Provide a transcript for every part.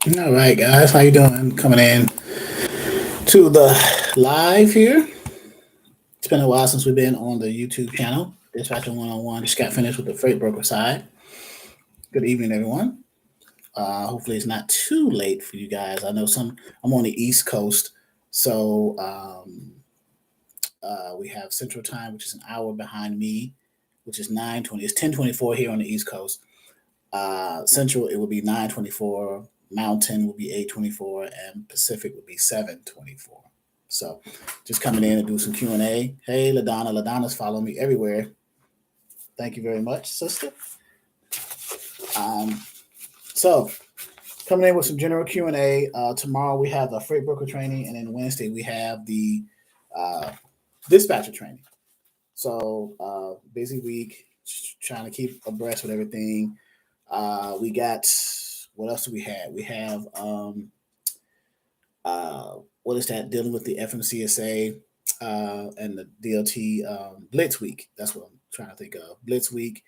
All right, guys, how you doing? Coming in to the live here. It's been a while since we've been on the YouTube channel. Dispatcher 101 just got finished with the freight broker side. Good evening, everyone. Hopefully, it's not too late for you guys. I know I'm on the East Coast, so we have Central Time, which is an hour behind me, which is 9:20. It's 10:24 here on the East Coast. Central, it will be 9:24. Mountain will be 8:24, and Pacific will be 7:24. So, just coming in and do some Q&A. Hey, Ladonna. Ladonna's following me everywhere. Thank you very much, sister. Um, so, coming in with some general Q&A. Tomorrow we have the freight broker training, and then Wednesday we have the uh, dispatcher training. So, busy week, trying to keep abreast with everything. We got, what else do we have? We have uh, what is that? Dealing with the FMCSA and the DLT Blitz Week. That's what I'm trying to think of. Blitz Week,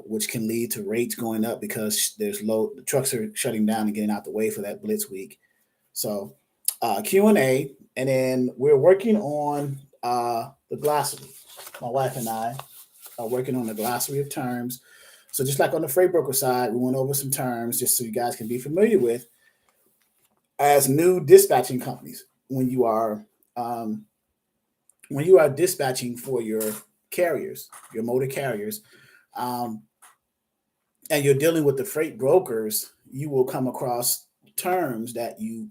which can lead to rates going up because the trucks are shutting down and getting out the way for that Blitz Week. So Q&A, and then we're working on the glossary. My wife and I are working on the glossary of terms. So just like on the freight broker side, we went over some terms just so you guys can be familiar with as new dispatching companies um, when you are dispatching for your carriers, your motor carriers, um, and you're dealing with the freight brokers, you will come across terms that you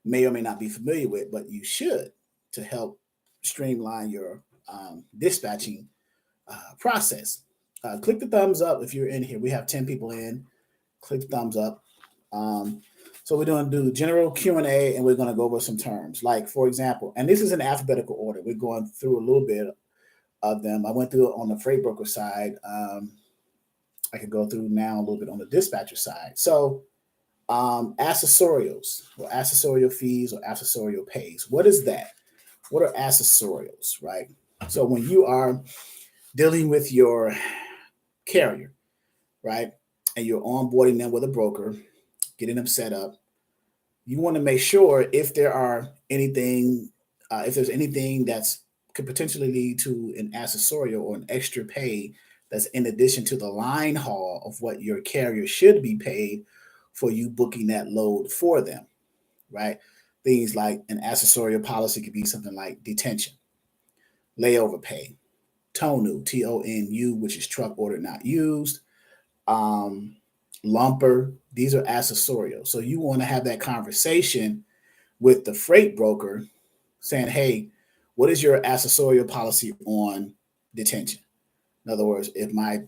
may or may not be familiar with, but you should to help streamline your dispatching process. Click the thumbs up if you're in here. We have 10 people in. Click the thumbs up. Um, so we're going to do general Q&A, and we're going to go over some terms. Like, for example, and this is in alphabetical order. We're going through a little bit of them. I went through it on the freight broker side. I could go through now a little bit on the dispatcher side. So accessorials or accessorial fees or accessorial pays. What is that? What are accessorials, right? So when you are dealing with your carrier, right, and you're onboarding them with a broker, getting them set up, you want to make sure if there's anything that's could potentially lead to an accessorial or an extra pay that's in addition to the line haul of what your carrier should be paid for you booking that load for them, right? Things like an accessorial policy could be something like detention, layover pay, TONU, TONU, which is truck order not used, um, lumper. These are accessorial. So you want to have that conversation with the freight broker saying, hey, what is your accessorial policy on detention? In other words, if my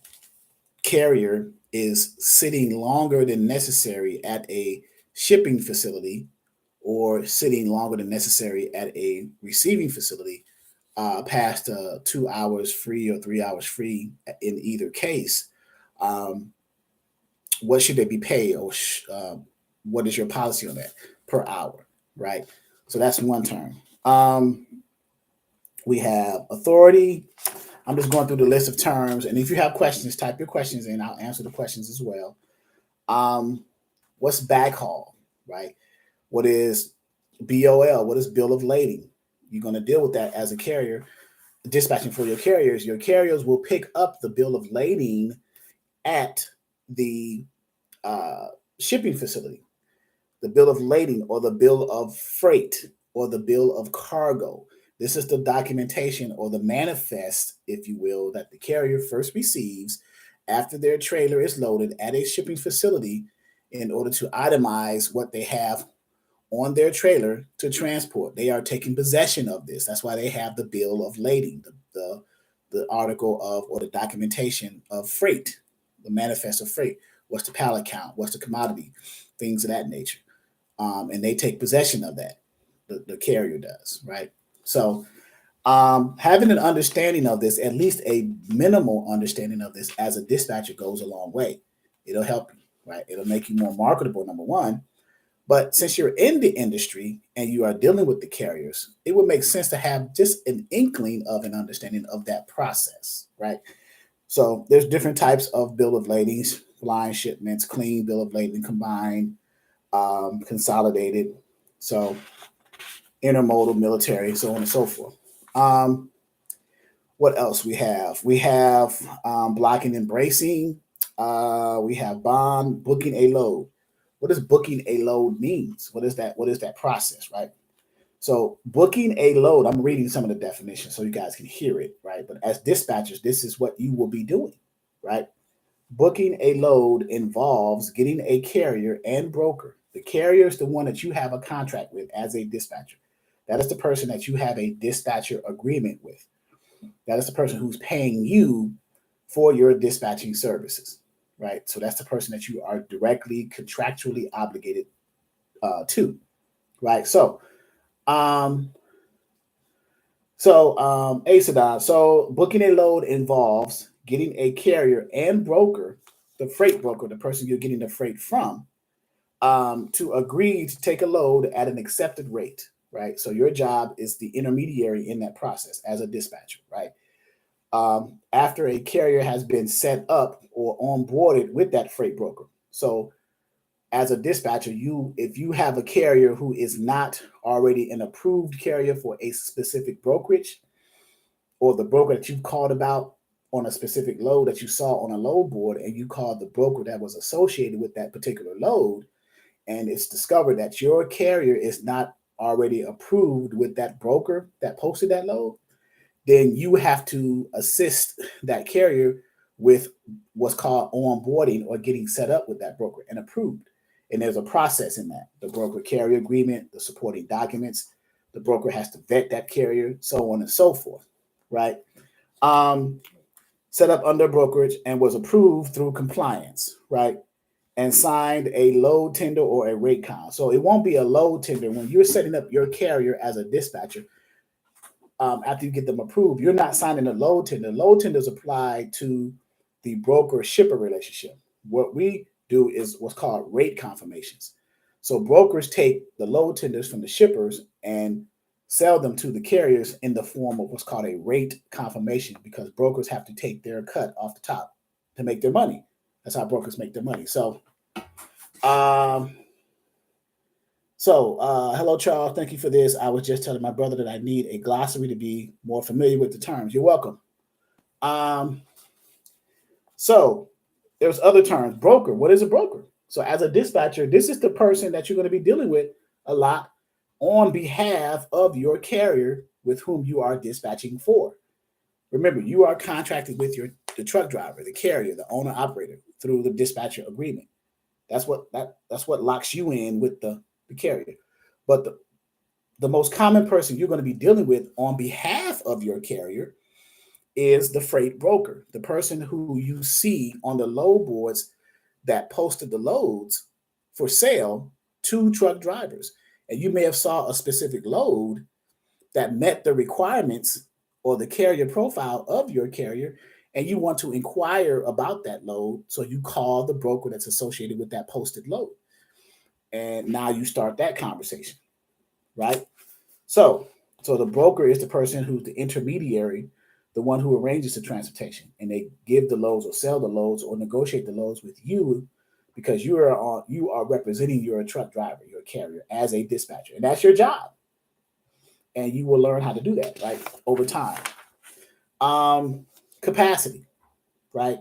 carrier is sitting longer than necessary at a shipping facility or sitting longer than necessary at a receiving facility, past 2 hours free or 3 hours free in either case, um, what should they be paid, or what is your policy on that per hour, right? So that's one term. We have authority. I'm just going through the list of terms, and if you have questions, type your questions in. I'll answer the questions as well. Um, what's backhaul, right? What is BOL? What is bill of lading? You're going to deal with that as a carrier, dispatching for your carriers. Your carriers will pick up the bill of lading at the uh, shipping facility, the bill of lading or the bill of freight or the bill of cargo. This is the documentation or the manifest, if you will, that the carrier first receives after their trailer is loaded at a shipping facility in order to itemize what they have on their trailer to transport. They are taking possession of this. That's why they have the bill of lading, the article of or the documentation of freight, the manifest of freight. What's the pallet count? What's the commodity? Things of that nature. And they take possession of that. The carrier does, right? So having an understanding of this, at least a minimal understanding of this as a dispatcher goes a long way. It'll help you, right? It'll make you more marketable, number one. But since you're in the industry and you are dealing with the carriers, it would make sense to have just an inkling of an understanding of that process, right? So there's different types of bill of ladings, blind shipments, clean bill of lading, combined. consolidated, so intermodal, military, so on and so forth. What else we have? We have blocking and bracing. We have bond, booking a load. What does booking a load means? What is that? What is that process, right? So booking a load, I'm reading some of the definitions so you guys can hear it, right? But as dispatchers, this is what you will be doing, right? Booking a load involves getting a carrier and broker. The carrier is the one that you have a contract with as a dispatcher. That is the person that you have a dispatcher agreement with. That is the person who's paying you for your dispatching services, right? So that's the person that you are directly contractually obligated to, right? Asadon, so booking a load involves getting a carrier and broker, the freight broker, the person you're getting the freight from, to agree to take a load at an accepted rate, right? So your job is the intermediary in that process as a dispatcher, right? After a carrier has been set up or onboarded with that freight broker. So as a dispatcher, if you have a carrier who is not already an approved carrier for a specific brokerage, or the broker that you've called about on a specific load that you saw on a load board, and you called the broker that was associated with that particular load, and it's discovered that your carrier is not already approved with that broker that posted that load, then you have to assist that carrier with what's called onboarding or getting set up with that broker and approved. And there's a process in that: the broker carrier agreement, the supporting documents, the broker has to vet that carrier, so on and so forth, right? Set up under brokerage and was approved through compliance, right? And signed a load tender or a rate con. So it won't be a load tender when you're setting up your carrier as a dispatcher. After you get them approved, you're not signing a load tender. Load tenders apply to the broker shipper relationship. What we do is what's called rate confirmations. So brokers take the load tenders from the shippers and sell them to the carriers in the form of what's called a rate confirmation, because brokers have to take their cut off the top to make their money. That's how brokers make their money. Hello, Charles. Thank you for this. I was just telling my brother that I need a glossary to be more familiar with the terms. You're welcome. So there's other terms. Broker. What is a broker? So as a dispatcher, this is the person that you're going to be dealing with a lot on behalf of your carrier with whom you are dispatching for. Remember, you are contracted with the truck driver, the carrier, the owner operator through the dispatcher agreement. That's what locks you in with the carrier. But the most common person you're going to be dealing with on behalf of your carrier is the freight broker, the person who you see on the load boards that posted the loads for sale to truck drivers. And you may have saw a specific load that met the requirements or the carrier profile of your carrier, and you want to inquire about that load. So you call the broker that's associated with that posted load. And now you start that conversation, right? So the broker is the person who's the intermediary, the one who arranges the transportation, and they give the loads or sell the loads or negotiate the loads with you, because you are representing your truck driver, your carrier, as a dispatcher, and that's your job. And you will learn how to do that, right, over time. Capacity, right?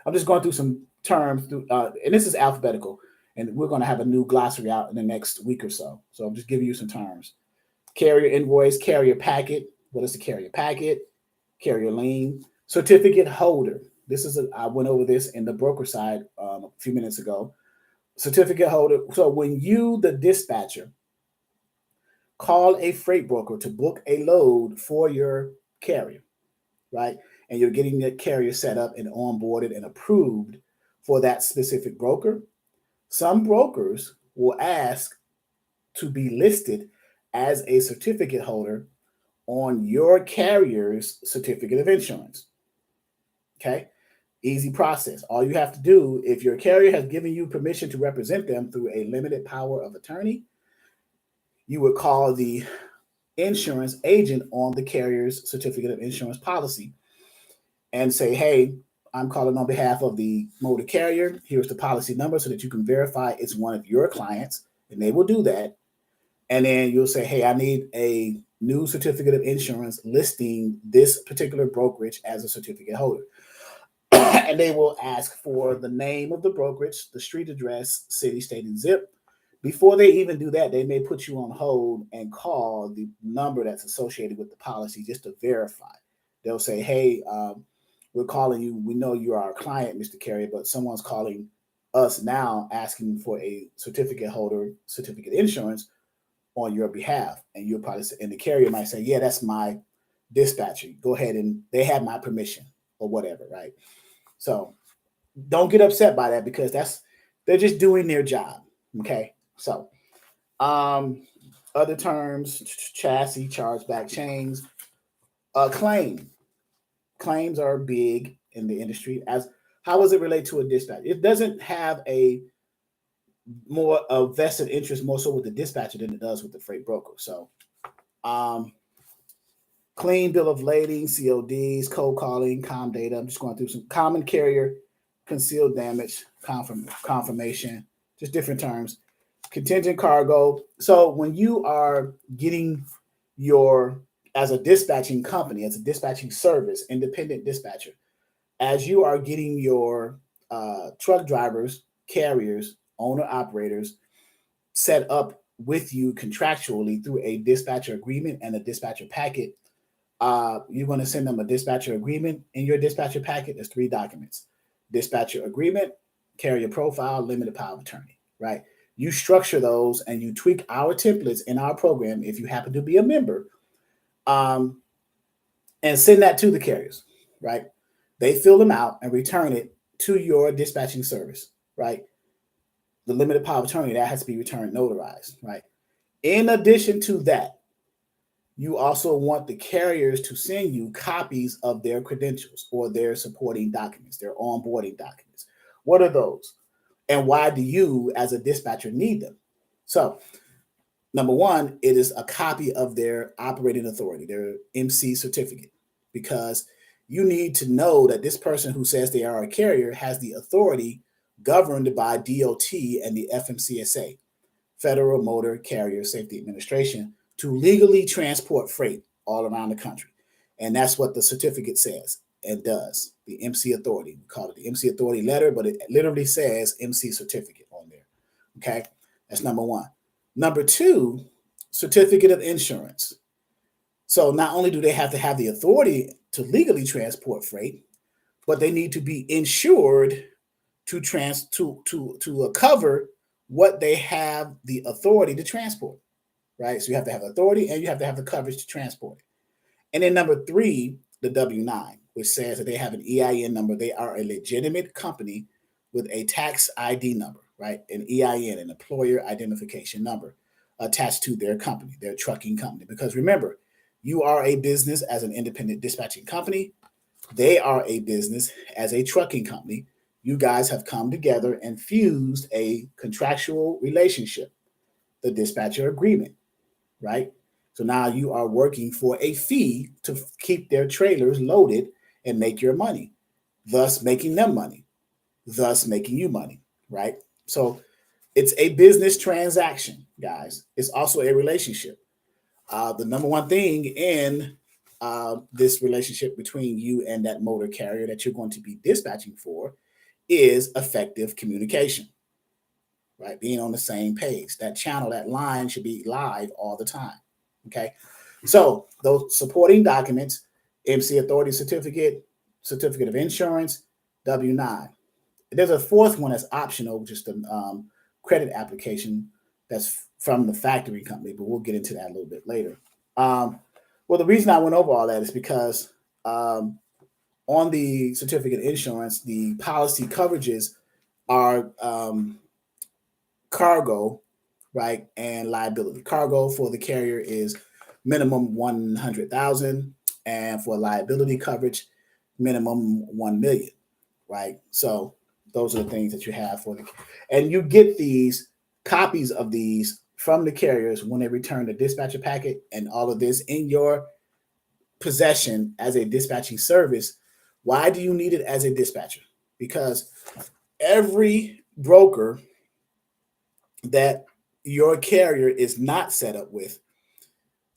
I'm just going through some terms, and this is alphabetical, and we're going to have a new glossary out in the next week or so. So I'm just giving you some terms. Carrier invoice, carrier packet. What is the carrier packet? Carrier lien. Certificate holder. I went over this in the broker side a few minutes ago. Certificate holder. So when you, the dispatcher, call a freight broker to book a load for your carrier, right? And you're getting the carrier set up and onboarded and approved for that specific broker. Some brokers will ask to be listed as a certificate holder on your carrier's certificate of insurance. Okay? Easy process. All you have to do, if your carrier has given you permission to represent them through a limited power of attorney, you would call the insurance agent on the carrier's certificate of insurance policy and say, hey, I'm calling on behalf of the motor carrier. Here's the policy number so that you can verify it's one of your clients, and they will do that. And then you'll say, hey, I need a new certificate of insurance listing this particular brokerage as a certificate holder. And they will ask for the name of the brokerage, the street address, city, state, and zip. Before they even do that, they may put you on hold and call the number that's associated with the policy just to verify. They'll say, hey, we're calling you. We know you are our client, Mr. Carrier, but someone's calling us now asking for a certificate holder, certificate insurance on your behalf. And you'll probably say, and the carrier might say, yeah, that's my dispatcher. Go ahead, and they have my permission or whatever, right? So don't get upset by that, because they're just doing their job. Okay. So other terms: chassis, chargeback chains, claim. Claims are big in the industry. As how does it relate to a dispatch? It doesn't have a vested interest more so with the dispatcher than it does with the freight broker. So clean bill of lading, CODs, cold calling, com data. I'm just going through some common carrier, concealed damage, confirmation, just different terms. Contingent cargo. So when you are getting as a dispatching company, as a dispatching service, independent dispatcher, as you are getting your truck drivers, carriers, owner operators set up with you contractually through a dispatcher agreement and a dispatcher packet, you're going to send them a dispatcher agreement. In your dispatcher packet, there's 3 documents: dispatcher agreement, carrier profile, limited power of attorney, right? You structure those and you tweak our templates in our program if you happen to be a member, and send that to the carriers, right? They fill them out and return it to your dispatching service, right? The limited power of attorney, that has to be returned notarized, right? In addition to that, you also want the carriers to send you copies of their credentials or their supporting documents, their onboarding documents. What are those? And why do you, as a dispatcher, need them? So, number one, it is a copy of their operating authority, their MC certificate, because you need to know that this person who says they are a carrier has the authority governed by DOT and the FMCSA, Federal Motor Carrier Safety Administration, to legally transport freight all around the country. And that's what the certificate says and does. The MC authority. We call it the MC authority letter, but it literally says MC certificate on there. Okay, that's number one. Number two, certificate of insurance. So not only do they have to have the authority to legally transport freight, but they need to be insured to cover what they have the authority to transport, right? So you have to have authority and you have to have the coverage to transport it. And then number three, the W-9, which says that they have an EIN number. They are a legitimate company with a tax ID number, right? An EIN, an employer identification number, attached to their company, their trucking company. Because remember, you are a business as an independent dispatching company. They are a business as a trucking company. You guys have come together and fused a contractual relationship, the dispatcher agreement, right? So now you are working for a fee to keep their trailers loaded and make your money, thus making them money, thus making you money, right? So it's a business transaction, guys. It's also a relationship. The number one thing in this relationship between you and that motor carrier that you're going to be dispatching for is effective communication, right? Being on the same page. That channel, that line should be live all the time, okay? So those supporting documents: MC authority certificate, certificate of insurance, W-9. There's a fourth one that's optional, just a credit application that's from the factory company, but we'll get into that a little bit later. Well, the reason I went over all that is because on the certificate of insurance, the policy coverages are cargo, right, and liability. Cargo for the carrier is minimum 100,000, and for liability coverage, minimum 1 million, right? So those are the things that you have and you get these copies of these from the carriers when they return the dispatcher packet, and all of this in your possession as a dispatching service Why do you need it as a dispatcher? Because every broker that your carrier is not set up with,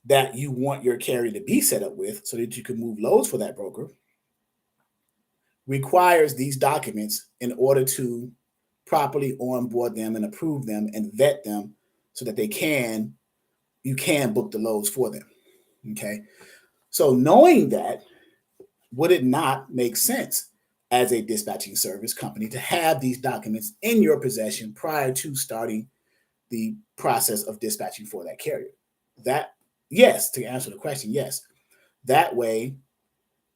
that you want your carrier to be set up with so that you can move loads for that broker, requires these documents in order to properly onboard them and approve them and vet them so that you can book the loads for them. Okay. So knowing that, would it not make sense as a dispatching service company to have these documents in your possession prior to starting the process of dispatching for that carrier? That, yes, to answer the question, yes. That way,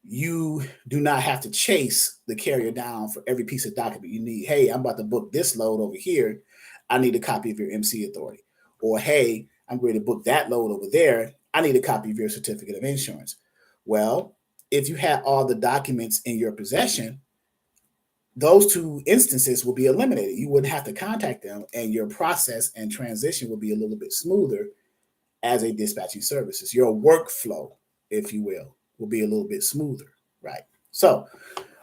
you do not have to chase the carrier down for every piece of document you need. Hey, I'm about to book this load over here. I need a copy of your MC authority. Or, hey, I'm going to book that load over there. I need a copy of your certificate of insurance. Well, if you have all the documents in your possession, those two instances will be eliminated. You wouldn't have to contact them, and your process and transition will be a little bit smoother as a dispatching services. Your workflow, if you will be a little bit smoother, right? So,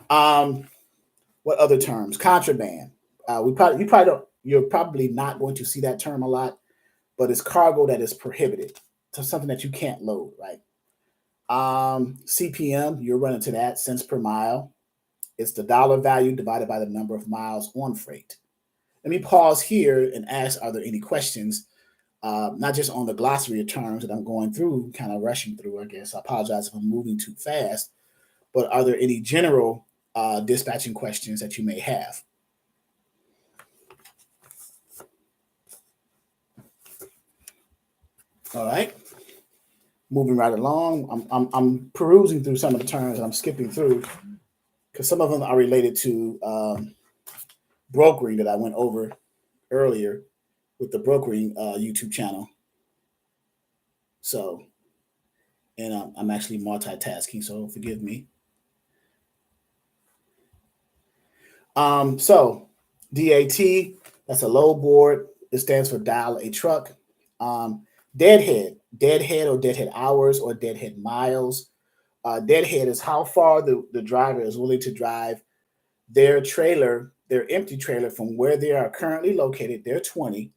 what other terms? Contraband. You're probably not going to see that term a lot, but it's cargo that is prohibited. So something that you can't load, right? CPM, you're running to that, cents per mile. It's the dollar value divided by the number of miles on freight. Let me pause here and ask, are there any questions? Not just on the glossary of terms that I'm going through, kind of rushing through, I guess. I apologize if I'm moving too fast, but are there any general dispatching questions that you may have? All right. Moving right along. I'm perusing through some of the terms and I'm skipping through because some of them are related to brokering that I went over earlier with the brokering YouTube channel. So, and I'm actually multitasking, so forgive me. So DAT, that's a load board. It stands for dial a truck. Deadhead or deadhead hours or deadhead miles. Deadhead is how far the driver is willing to drive their trailer, their empty trailer from where they are currently located, their 20,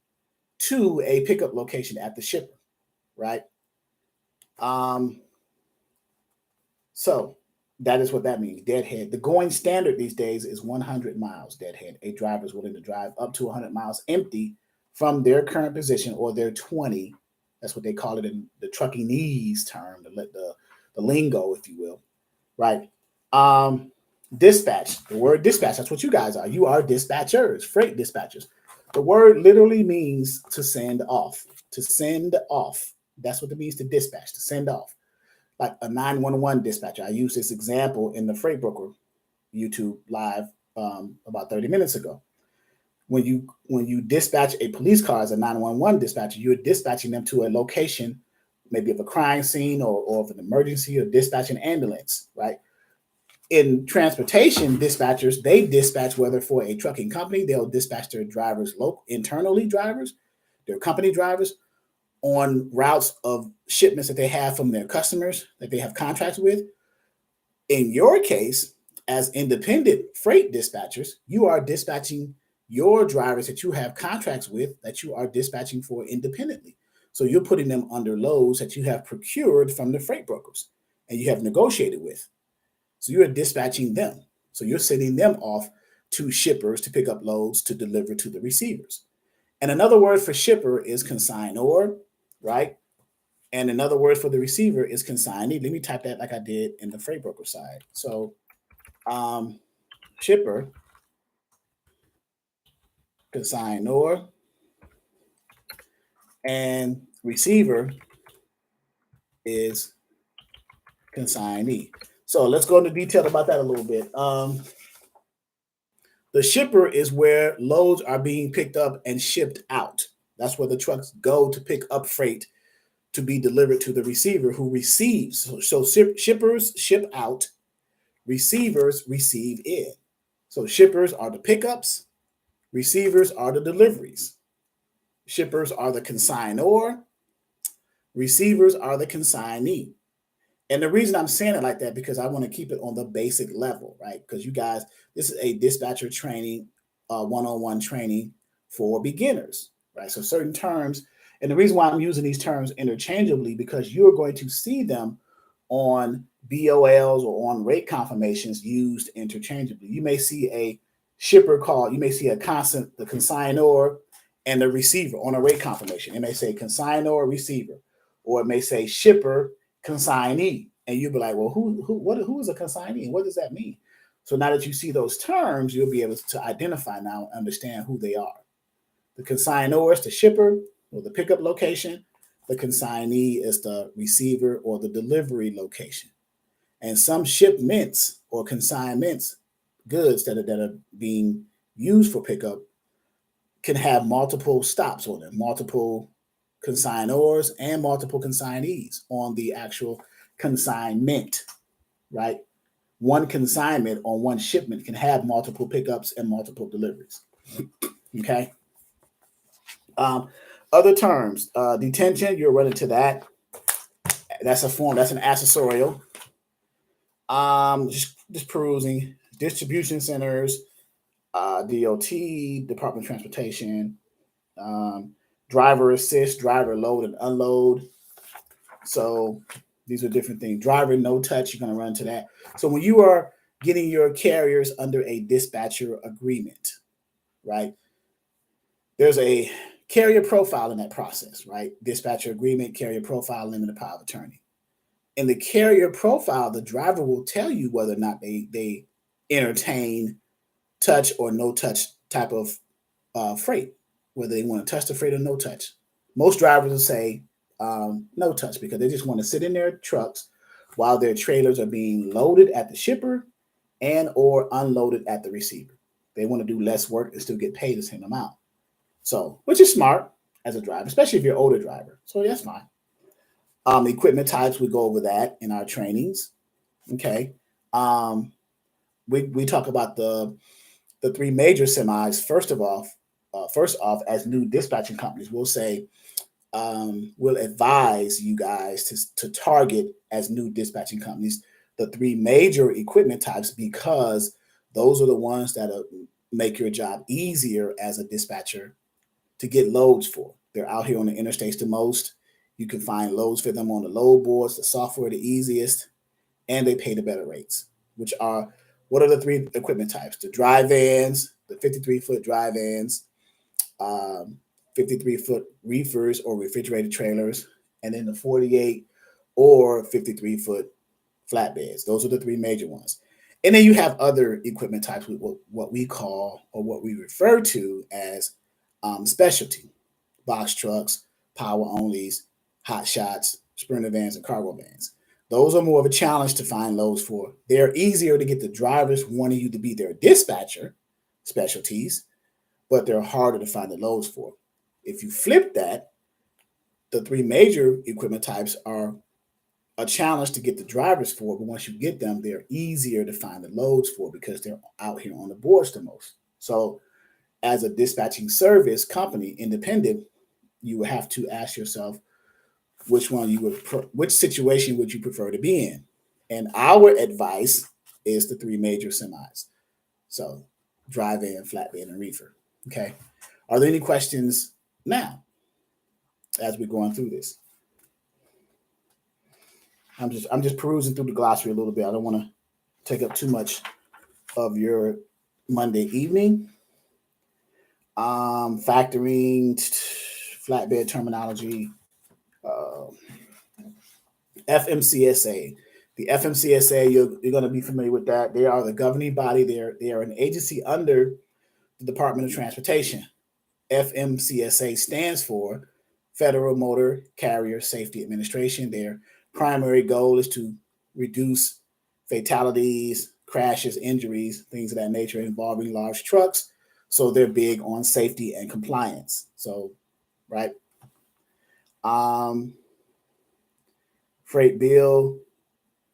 to a pickup location at the shipper, right? So that is what that means, deadhead. The going standard these days is 100 miles deadhead. A driver is willing to drive up to 100 miles empty from their current position or their 20. That's what they call it in the truckingese term, the lingo, if you will, right? Dispatch, the word dispatch, that's what you guys are. You are dispatchers, freight dispatchers. The word literally means to send off, to send off. That's what it means to dispatch, to send off. Like a 911 dispatcher. I used this example in the Freight Broker YouTube live about 30 minutes ago. When you dispatch a police car as a 911 dispatcher, you're dispatching them to a location, maybe of a crime scene or of an emergency, or dispatch an ambulance, right? In transportation, dispatchers, they dispatch, whether for a trucking company, they'll dispatch their drivers, internally drivers, their company drivers, on routes of shipments that they have from their customers that they have contracts with. In your case, as independent freight dispatchers, you are dispatching your drivers that you have contracts with that you are dispatching for independently. So you're putting them under loads that you have procured from the freight brokers and you have negotiated with. So you're dispatching them. So you're sending them off to shippers to pick up loads to deliver to the receivers. And another word for shipper is consignor, right? And another word for the receiver is consignee. Let me type that like I did in the freight broker side. So shipper, consignor, and receiver is consignee. So let's go into detail about that a little bit. The shipper is where loads are being picked up and shipped out. That's where the trucks go to pick up freight to be delivered to the receiver who receives. So shippers ship out, receivers receive in. So shippers are the pickups, receivers are the deliveries. Shippers are the consignor, receivers are the consignee. And the reason I'm saying it like that, because I want to keep it on the basic level, right? Because you guys, this is a dispatcher training, one-on-one training for beginners, right? So certain terms, and the reason why I'm using these terms interchangeably, because you're going to see them on BOLs or on rate confirmations used interchangeably. You may see a shipper call, you may see the consignor and the receiver on a rate confirmation. It may say consignor, receiver, or it may say shipper, consignee, and you'll be like, well, who is a consignee? What does that mean? So now that you see those terms, you'll be able to identify now and understand who they are. The consignor is the shipper or the pickup location. The consignee is the receiver or the delivery location. And some shipments or consignments, goods that are being used for pickup, can have multiple stops on them, multiple consignors and multiple consignees on the actual consignment, right? One consignment on one shipment can have multiple pickups and multiple deliveries. Okay. Other terms, detention, you'll run into that. That's a form, that's an accessorial. Just perusing. Distribution centers, DOT, Department of Transportation, driver assist, driver load and unload. So these are different things. Driver no touch, you're going to run into that. So when you are getting your carriers under a dispatcher agreement, right, there's a carrier profile in that process, right? Dispatcher agreement, carrier profile, limited power of attorney. In the carrier profile, the driver will tell you whether or not they entertain touch or no touch type of freight, whether they want to touch the freight or no touch. Most drivers will say no touch because they just want to sit in their trucks while their trailers are being loaded at the shipper and or unloaded at the receiver. They want to do less work and still get paid the same amount. So, which is smart as a driver, especially if you're an older driver. So that's fine. Equipment types, we go over that in our trainings. Okay. We talk about the three major semis. First off, as new dispatching companies, we'll say we'll advise you guys to target as new dispatching companies the three major equipment types, because those are the ones that make your job easier as a dispatcher to get loads for. They're out here on the interstates the most. You can find loads for them on the load boards, the software the easiest, and they pay the better rates, which are, what are the three equipment types? The dry vans, the 53-foot dry vans, 53-foot reefers or refrigerated trailers, and then the 48 or 53-foot flatbeds. Those are the three major ones. And then you have other equipment types with what we call or what we refer to as specialty: box trucks, power onlys, hot shots, sprinter vans, and cargo vans. Those are more of a challenge to find loads for. They're easier to get the drivers wanting you to be their dispatcher, specialties, but they're harder to find the loads for. If you flip that, the three major equipment types are a challenge to get the drivers for, but once you get them, they're easier to find the loads for because they're out here on the boards the most. So as a dispatching service company, independent, you would have to ask yourself which situation would you prefer to be in? And our advice is the three major semis. So dry van, flatbed, and reefer. Okay. Are there any questions now as we're going through this? I'm just perusing through the glossary a little bit. I don't want to take up too much of your Monday evening. Factoring, flatbed terminology, FMCSA. The FMCSA, you're going to be familiar with that. They are the governing body. They are an agency under the Department of Transportation. FMCSA stands for Federal Motor Carrier Safety Administration. Their primary goal is to reduce fatalities, crashes, injuries, things of that nature involving large trucks. So they're big on safety and compliance. So, right. Freight bill,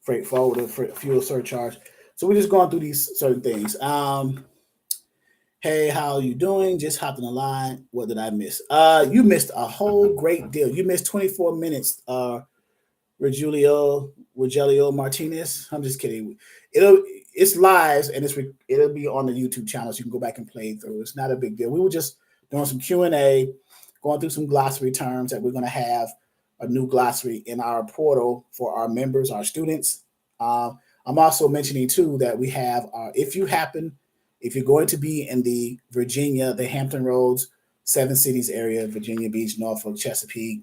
freight forwarder, fuel surcharge. So we're just going through these certain things. Hey, how are you doing? Just hopped on the line. What did I miss? You missed a whole great deal. You missed 24 minutes, Rogelio Martinez. I'm just kidding. It's live and it'll be on the YouTube channel, so you can go back and play through. It's not a big deal. We were just doing some Q&A, going through some glossary terms that we're going to have a new glossary in our portal for our members, our students. I'm also mentioning too that we have if you're going to be in the Virginia, the Hampton Roads, 7 cities area, Virginia Beach, Norfolk, Chesapeake,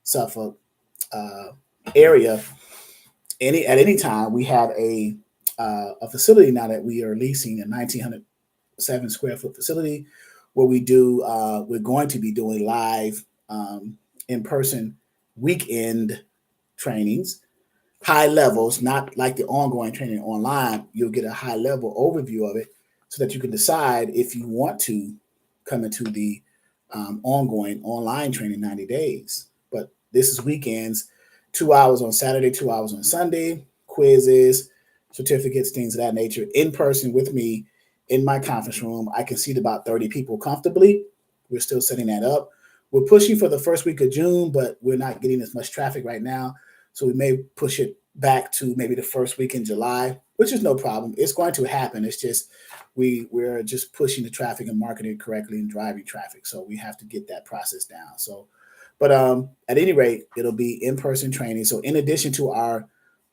Suffolk area, at any time, we have a facility now that we are leasing, a 1,907 square foot facility where we're going to be doing live in-person weekend trainings, high levels, not like the ongoing training online. You'll get a high level overview of it so that you can decide if you want to come into the ongoing online training 90 days. But this is weekends, 2 hours on Saturday, 2 hours on Sunday, quizzes, certificates, things of that nature, in person with me in my conference room. I can seat about 30 people comfortably. We're still setting that up. We're pushing for the first week of June, but we're not getting as much traffic right now. So we may push it back to maybe the first week in July, which is no problem. It's going to happen. It's just we're just pushing the traffic and marketing correctly and driving traffic. So we have to get that process down. So, but at any rate, it'll be in-person training. So in addition to our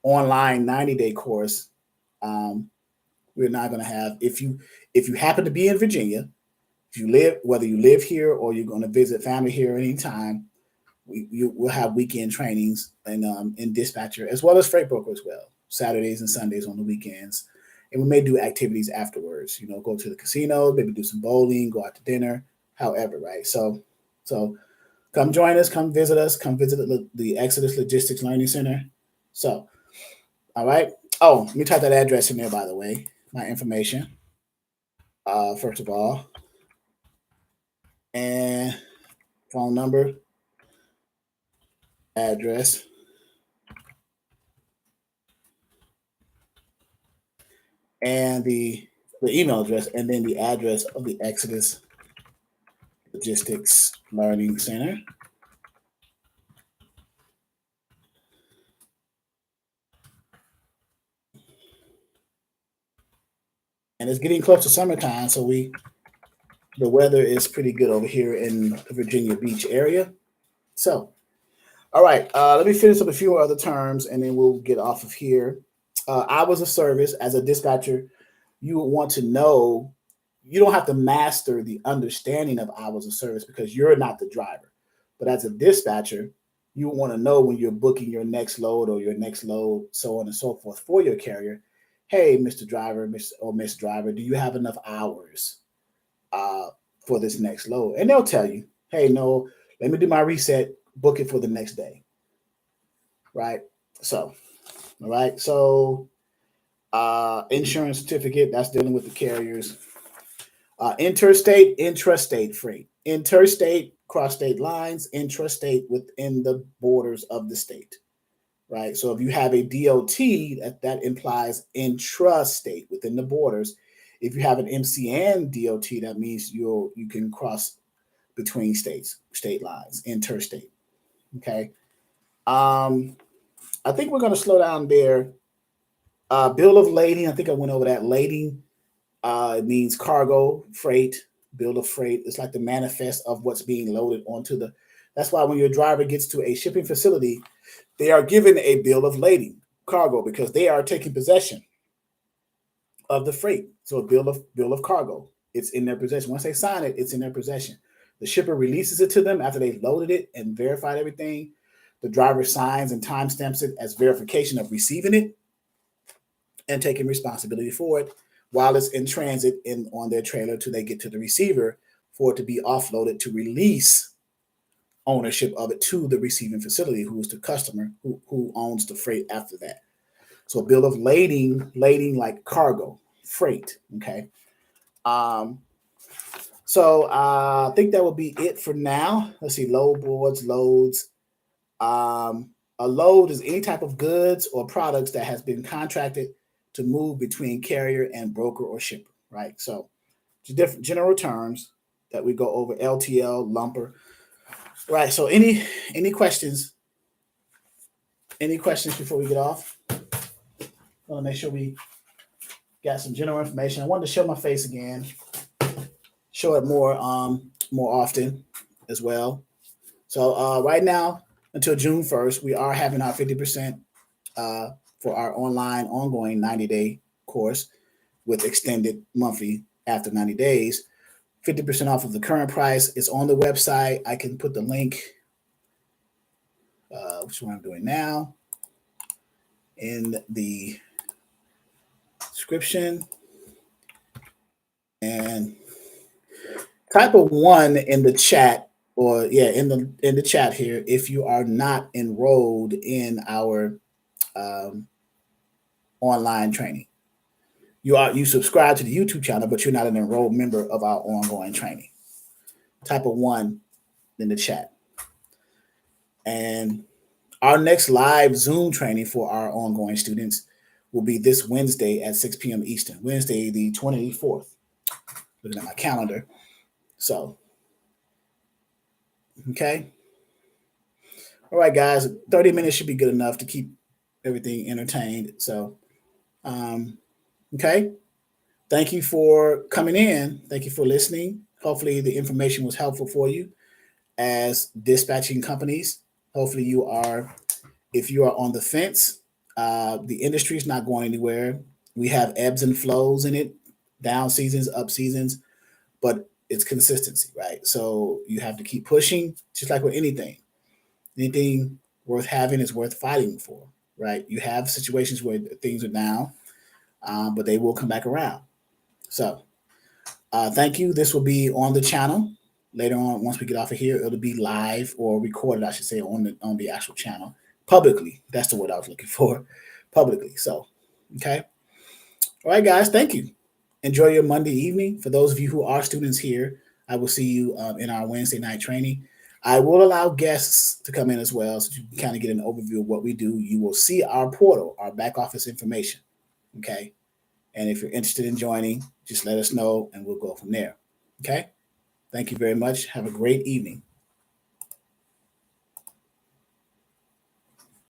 online 90-day course, we're not going to have, if you happen to be in Virginia, whether you live here or you're going to visit family here anytime, we'll have weekend trainings and in dispatcher as well as freight broker as well, Saturdays and Sundays on the weekends. And we may do activities afterwards, go to the casino, maybe do some bowling, go out to dinner, however, right? So come join us, come visit the Exodus Logistics Learning Center. So, all right. Oh, let me type that address in there, by the way, my information, first of all, and phone number, address, and the email address, and then the address of the Exodus Logistics Learning Center. And it's getting close to summertime, so the weather is pretty good over here in the Virginia Beach area. So, all right, let me finish up a few other terms, and then we'll get off of here. Hours of service. As a dispatcher, you would want to know, you don't have to master the understanding of hours of service because you're not the driver. But as a dispatcher, you want to know when you're booking your next load or your next load, so on and so forth, for your carrier. Hey, Mr. Driver, Miss Driver, do you have enough hours for this next load? And they'll tell you, hey, no, let me do my reset, book it for the next day. Right? So, all right. So, insurance certificate, that's dealing with the carriers. Interstate, intrastate freight. Interstate, cross state lines, intrastate, within the borders of the state. Right? So if you have a DOT, that implies intrastate, within the borders. If you have an MCN DOT, that means you can cross between state lines, interstate. Okay. I think we're going to slow down there. Bill of lading, I think I went over that. Lading, it means cargo, freight, bill of freight. It's like the manifest of what's being loaded onto that's why when your driver gets to a shipping facility, they are given a bill of lading, cargo, because they are taking possession of the freight. So a bill of cargo, it's in their possession. Once they sign it, it's in their possession. The shipper releases it to them after they've loaded it and verified everything. The driver signs and timestamps it as verification of receiving it and taking responsibility for it while it's in transit on their trailer till they get to the receiver for it to be offloaded to release ownership of it to the receiving facility, who is the customer who owns the freight after that. So a bill of lading like cargo, freight. Okay. So I think that will be it for now. Let's see, load boards, loads. A load is any type of goods or products that has been contracted to move between carrier and broker or shipper, right? So different general terms that we go over, LTL, lumper. Right. So any questions Any questions before we get off? I want to make sure we got some general information. I wanted to show my face again, show it more often as well. So right now, until June 1st, we are having our 50% for our online ongoing 90-day course with extended monthly after 90 days. 50% off of the current price. It's on the website. I can put the link, which one I'm doing now, in the description. And type a 1 in the chat, or in the chat here, if you are not enrolled in our online training. You subscribe to the YouTube channel, but you're not an enrolled member of our ongoing training. Type a 1 in the chat. And our next live Zoom training for our ongoing students will be this Wednesday at 6 p.m. Eastern, Wednesday the 24th. Looking at my calendar. So, okay. All right, guys, 30 minutes should be good enough to keep everything entertained. So, okay. Thank you for coming in. Thank you for listening. Hopefully the information was helpful for you as dispatching companies. Hopefully if you are on the fence, the industry is not going anywhere. We have ebbs and flows in it, down seasons, up seasons, but it's consistency, right? So you have to keep pushing, just like with anything. Anything worth having is worth fighting for, right? You have situations where things are down, but they will come back around. So thank you. This will be on the channel later on. Once we get off of here, it'll be live or recorded, I should say, on the actual channel publicly. That's the word I was looking for, publicly. So, okay. All right, guys. Thank you. Enjoy your Monday evening. For those of you who are students here, I will see you in our Wednesday night training. I will allow guests to come in as well, so you can kind of get an overview of what we do. You will see our portal, our back office information. Okay. And if you're interested in joining, just let us know and we'll go from there. Okay. Thank you very much. Have a great evening.